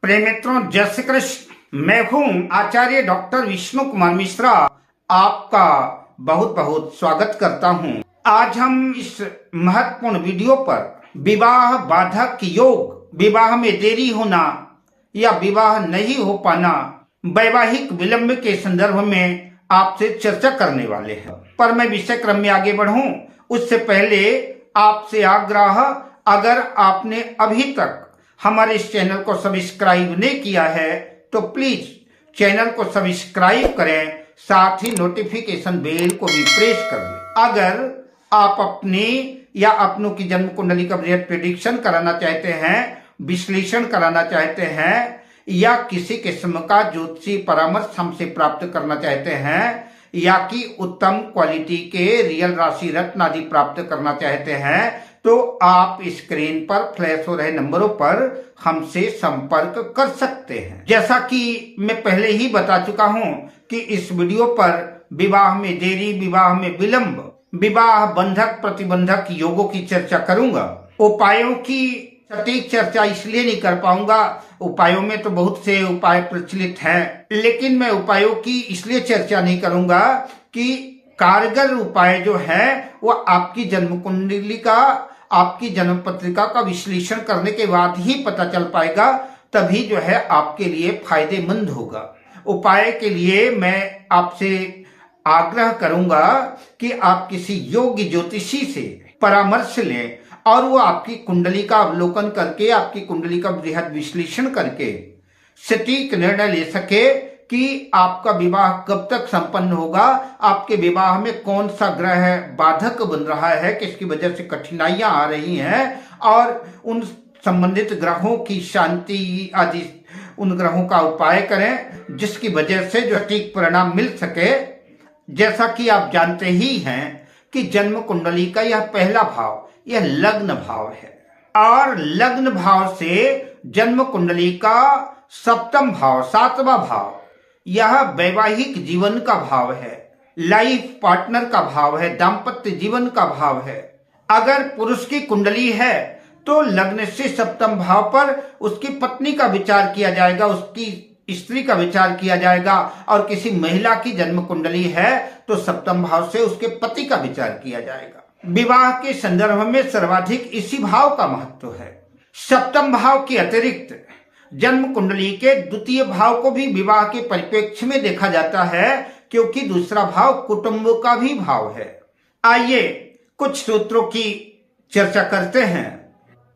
प्रिय मित्रों, जय श्री कृष्ण। मैं हूं आचार्य डॉक्टर विष्णु कुमार मिश्रा, आपका बहुत बहुत स्वागत करता हूं। आज हम इस महत्वपूर्ण वीडियो पर विवाह बाधक योग, विवाह में देरी होना या विवाह नहीं हो पाना, वैवाहिक विलंब के संदर्भ में आपसे चर्चा करने वाले हैं। पर मैं विषय क्रम में आगे बढ़ूं उससे पहले आपसे आग्रह, अगर आपने अभी तक हमारे इस चैनल को सब्सक्राइब नहीं किया है तो प्लीज चैनल को सब्सक्राइब करें, साथ ही नोटिफिकेशन बेल को भी प्रेस कर लें। अगर आप अपनी या अपनों की जन्म कुंडली का प्रेडिक्शन कराना चाहते हैं, विश्लेषण कराना चाहते हैं या किसी किस्म का ज्योतिषी परामर्श हमसे प्राप्त करना चाहते हैं या कि उत्तम क्वालिटी के रियल राशि रत्न आदि प्राप्त करना चाहते हैं तो आप स्क्रीन पर फ्लैश हो रहे नंबरों पर हमसे संपर्क कर सकते हैं। जैसा कि मैं पहले ही बता चुका हूं कि इस वीडियो पर विवाह में देरी, विवाह में विलंब, विवाह बंधक प्रतिबंधक योगों की चर्चा करूंगा। उपायों की सटीक चर्चा इसलिए नहीं कर पाऊंगा, उपायों में तो बहुत से उपाय प्रचलित हैं, लेकिन मैं उपायों की इसलिए चर्चा नहीं करूंगा कि कारगर उपाय जो है वो आपकी जन्म कुंडली का, आपकी जन्म पत्रिका का विश्लेषण करने के बाद ही पता चल पाएगा, तभी जो है आपके लिए फायदेमंद होगा। उपाय के लिए मैं आपसे आग्रह करूंगा कि आप किसी योग्य ज्योतिषी से परामर्श लें और वो आपकी कुंडली का अवलोकन करके, आपकी कुंडली का बृहद विश्लेषण करके सटीक निर्णय ले सके कि आपका विवाह कब तक संपन्न होगा, आपके विवाह में कौन सा ग्रह बाधक बन रहा है, किसकी वजह से कठिनाइयां आ रही हैं और उन संबंधित ग्रहों की शांति आदि, उन ग्रहों का उपाय करें जिसकी वजह से जो सटीक परिणाम मिल सके। जैसा कि आप जानते ही हैं कि जन्म कुंडली का यह पहला भाव, यह लग्न भाव है और लग्न भाव से जन्म कुंडली का सप्तम भाव, सातवां भाव, यह वैवाहिक जीवन का भाव है, लाइफ पार्टनर का भाव है, दाम्पत्य जीवन का भाव है। अगर पुरुष की कुंडली है तो लग्न से सप्तम भाव पर उसकी पत्नी का विचार किया जाएगा, उसकी स्त्री का विचार किया जाएगा, और किसी महिला की जन्म कुंडली है तो सप्तम भाव से उसके पति का विचार किया जाएगा। विवाह के संदर्भ में सर्वाधिक इसी भाव का महत्व है। सप्तम भाव के अतिरिक्त जन्म कुंडली के द्वितीय भाव को भी विवाह के परिप्रेक्ष्य में देखा जाता है, क्योंकि दूसरा भाव कुटुंब का भी भाव है। आइए कुछ सूत्रों की चर्चा करते हैं।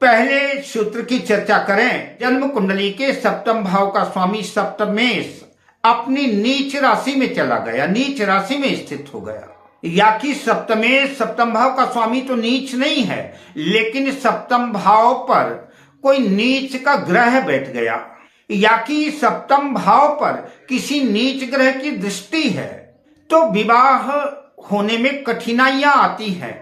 पहले सूत्र की चर्चा करें। जन्म कुंडली के सप्तम भाव का स्वामी सप्तमेश अपनी नीच राशि में चला गया, नीच राशि में स्थित हो गया। या कि सप्तमेश, सप्तम भाव का स्वामी तो नीच नहीं है, लेकिन सप्तम भाव पर कोई नीच का ग्रह बैठ गया, या कि सप्तम भाव पर किसी नीच ग्रह की दृष्टि है तो विवाह होने में कठिनाइयां आती हैं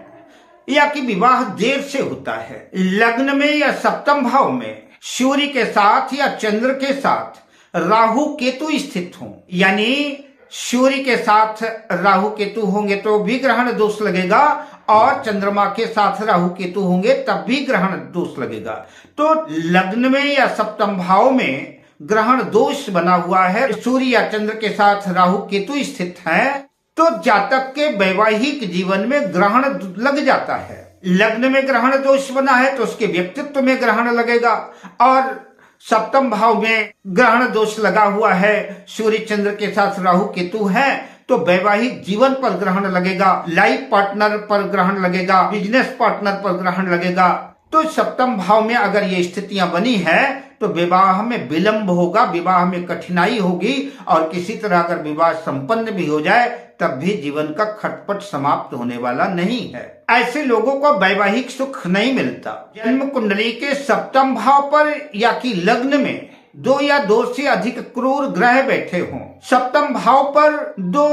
या कि विवाह देर से होता है। लग्न में या सप्तम भाव में सूर्य के साथ या चंद्र के साथ राहु केतु स्थित हों, यानी सूर्य के साथ राहु केतु होंगे तो भी ग्रहण दोष लगेगा और चंद्रमा के साथ राहु केतु होंगे तब भी ग्रहण दोष लगेगा। तो लग्न में या सप्तम भाव में ग्रहण दोष बना हुआ है, सूर्य या चंद्र के साथ राहु केतु स्थित हैं, तो जातक के वैवाहिक जीवन में ग्रहण लग जाता है। लग्न में ग्रहण दोष बना है तो उसके व्यक्तित्व में ग्रहण लगेगा, और सप्तम भाव में ग्रहण दोष लगा हुआ है, सूर्य चंद्र के साथ राहु केतु है, तो वैवाहिक जीवन पर ग्रहण लगेगा, लाइफ पार्टनर पर ग्रहण लगेगा, बिजनेस पार्टनर पर ग्रहण लगेगा। तो सप्तम भाव में अगर ये स्थितियां बनी है तो विवाह में विलंब होगा, विवाह में कठिनाई होगी, और किसी तरह अगर विवाह संपन्न भी हो जाए तब भी जीवन का खटपट समाप्त होने वाला नहीं है। ऐसे लोगों को वैवाहिक सुख नहीं मिलता। जन्म कुंडली के सप्तम भाव पर या कि लग्न में दो या दो से अधिक क्रूर ग्रह बैठे हों, सप्तम भाव पर दो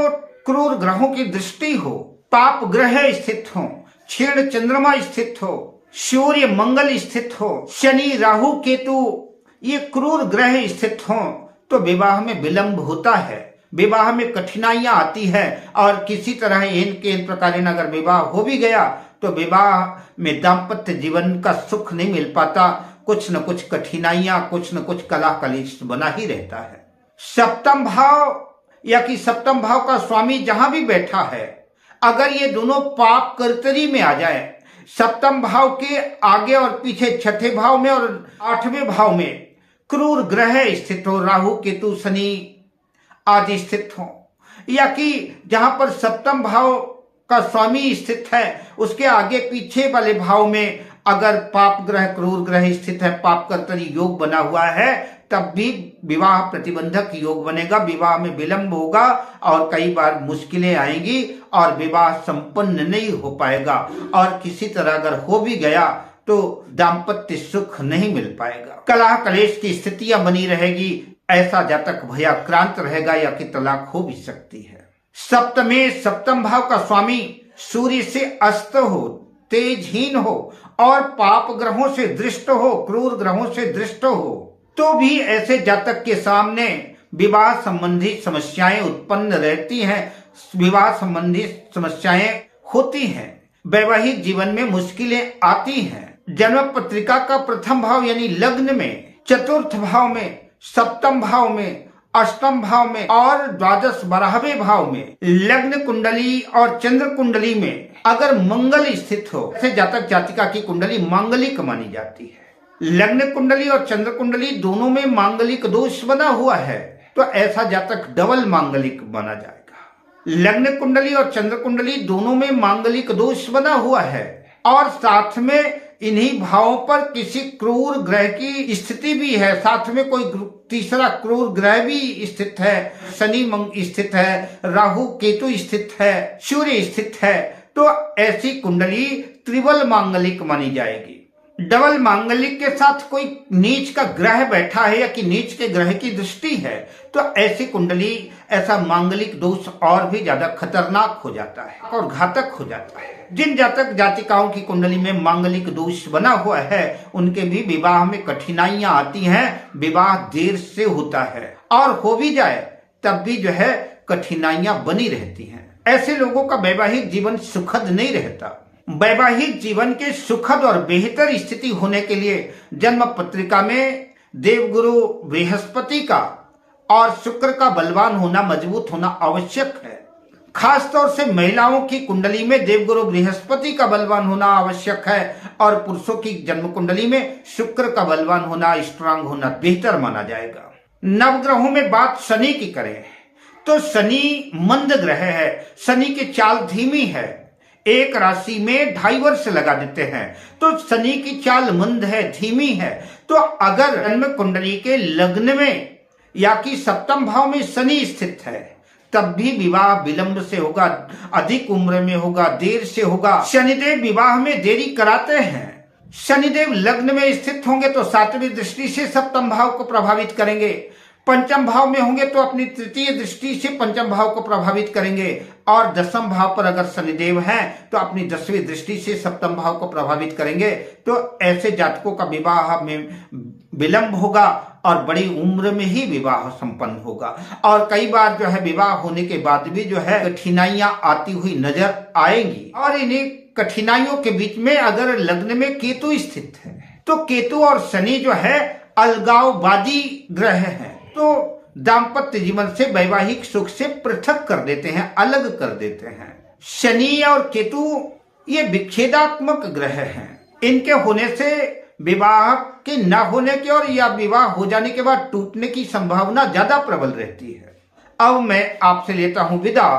क्रूर ग्रहों की दृष्टि हो, पाप ग्रह स्थित हो, क्षीण चंद्रमा स्थित हो, सूर्य मंगल स्थित हो, शनि राहु केतु ये क्रूर ग्रह स्थित हो, तो विवाह में विलंब होता है, विवाह में कठिनाइयां आती है, और किसी तरह इन प्रकार अगर विवाह हो भी गया तो विवाह में दाम्पत्य जीवन का सुख नहीं मिल पाता, कुछ न कुछ कठिनाइयां, कुछ न कुछ कला कलेश बना ही रहता है। सप्तम भाव या कि सप्तम भाव का स्वामी जहां भी बैठा है, अगर ये दोनों पाप कर्तरी में आ जाए, सप्तम भाव के आगे और पीछे छठे भाव में और आठवें भाव में क्रूर ग्रह स्थित हो, राहु केतु शनि आदि स्थित हो, या कि जहां पर सप्तम भाव का स्वामी स्थित है उसके आगे पीछे वाले भाव में अगर पाप ग्रह, क्रूर ग्रह स्थित है, पाप कर्तरी योग बना हुआ है, तब भी विवाह प्रतिबंधक योग बनेगा, विवाह में विलंब होगा और कई बार मुश्किलें आएंगी और विवाह संपन्न नहीं हो पाएगा, और किसी तरह अगर हो भी गया तो दाम्पत्य सुख नहीं मिल पाएगा। कलह कलेश की स्थितियां बनी रहेगी, ऐसा जातक भयाक्रांत रहेगा या कि तलाक हो भी सकती है। सप्तम भाव का स्वामी सूर्य से अस्त हो, तेजहीन हो और पाप ग्रहों से दृष्ट हो, क्रूर ग्रहों से दृष्ट हो, तो भी ऐसे जातक के सामने विवाह संबंधी समस्याएं उत्पन्न रहती हैं, विवाह संबंधी समस्याएं होती हैं, वैवाहिक जीवन में मुश्किलें आती हैं। जन्म पत्रिका का प्रथम भाव यानी लग्न में, चतुर्थ भाव में, सप्तम भाव में, अष्टम भाव में और द्वादश 12वें भाव में लग्न कुंडली और चंद्र कुंडली में अगर मंगल स्थित हो, ऐसे जातक जातिका की कुंडली मांगलिक मानी जाती है। लग्न कुंडली और चंद्र कुंडली दोनों में मांगलिक दोष बना हुआ है, तो ऐसा जातक डबल मांगलिक माना जाएगा। लग्न कुंडली और चंद्र कुंडली दोनों में मांगलिक दोष बना हुआ है और साथ में इन्हीं भावों पर किसी क्रूर ग्रह की स्थिति भी है, साथ में कोई तीसरा क्रूर ग्रह भी स्थित है, शनि स्थित है, राहु केतु स्थित है, सूर्य स्थित है, तो ऐसी कुंडली त्रिबल मांगलिक मानी जाएगी। डबल मांगलिक के साथ कोई नीच का ग्रह बैठा है या कि नीच के ग्रह की दृष्टि है, तो ऐसी कुंडली, ऐसा मांगलिक दोष और भी ज्यादा खतरनाक हो जाता है और घातक हो जाता है। जिन जातक जातिकाओं की कुंडली में मांगलिक दोष बना हुआ है, उनके भी विवाह में कठिनाइयां आती हैं, विवाह देर से होता है और हो भी जाए तब भी जो है कठिनाइयां बनी रहती हैं। ऐसे लोगों का वैवाहिक जीवन सुखद नहीं रहता। वैवाहिक जीवन के सुखद और बेहतर स्थिति होने के लिए जन्म पत्रिका में देवगुरु बृहस्पति का और शुक्र का बलवान होना, मजबूत होना आवश्यक है। खासतौर से महिलाओं की कुंडली में देवगुरु बृहस्पति का बलवान होना आवश्यक है और पुरुषों की जन्म कुंडली में शुक्र का बलवान होना, स्ट्रांग होना बेहतर माना जाएगा। नवग्रहों में बात शनि की करें तो शनि मंद ग्रह है, शनि की चाल धीमी है, एक राशि में 2.5 वर्ष लगा देते हैं, तो शनि की चाल मंद है, धीमी है। तो अगर जन्म कुंडली के लग्न में या कि सप्तम भाव में शनि स्थित है, तब भी विवाह विलंब से होगा, अधिक उम्र में होगा, देर से होगा। शनिदेव विवाह में देरी कराते हैं। शनिदेव लग्न में स्थित होंगे तो 7वीं दृष्टि से सप्तम भाव को प्रभावित करेंगे, पंचम भाव में होंगे तो अपनी तृतीय दृष्टि से पंचम भाव को प्रभावित करेंगे, और 10वें भाव पर अगर शनिदेव हैं तो अपनी 10वीं दृष्टि से सप्तम भाव को प्रभावित करेंगे। तो ऐसे जातकों का विवाह में विलंब होगा और बड़ी उम्र में ही विवाह संपन्न होगा, और कई बार जो है विवाह होने के बाद भी जो है कठिनाइयां आती हुई नजर आएंगी। और इन्हीं कठिनाइयों के बीच में अगर लग्न में केतु स्थित है, तो केतु और शनि जो है अलगाववादी ग्रह हैं, तो दाम्पत्य जीवन से, वैवाहिक सुख से पृथक कर देते हैं, अलग कर देते हैं। शनि और केतु ये विच्छेदात्मक ग्रह हैं। इनके होने से विवाह के न होने की और या विवाह हो जाने के बाद टूटने की संभावना ज्यादा प्रबल रहती है। अब मैं आपसे लेता हूं विदा,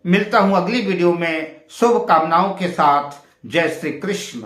मिलता हूं अगली वीडियो में शुभकामनाओं के साथ। जय श्री कृष्ण।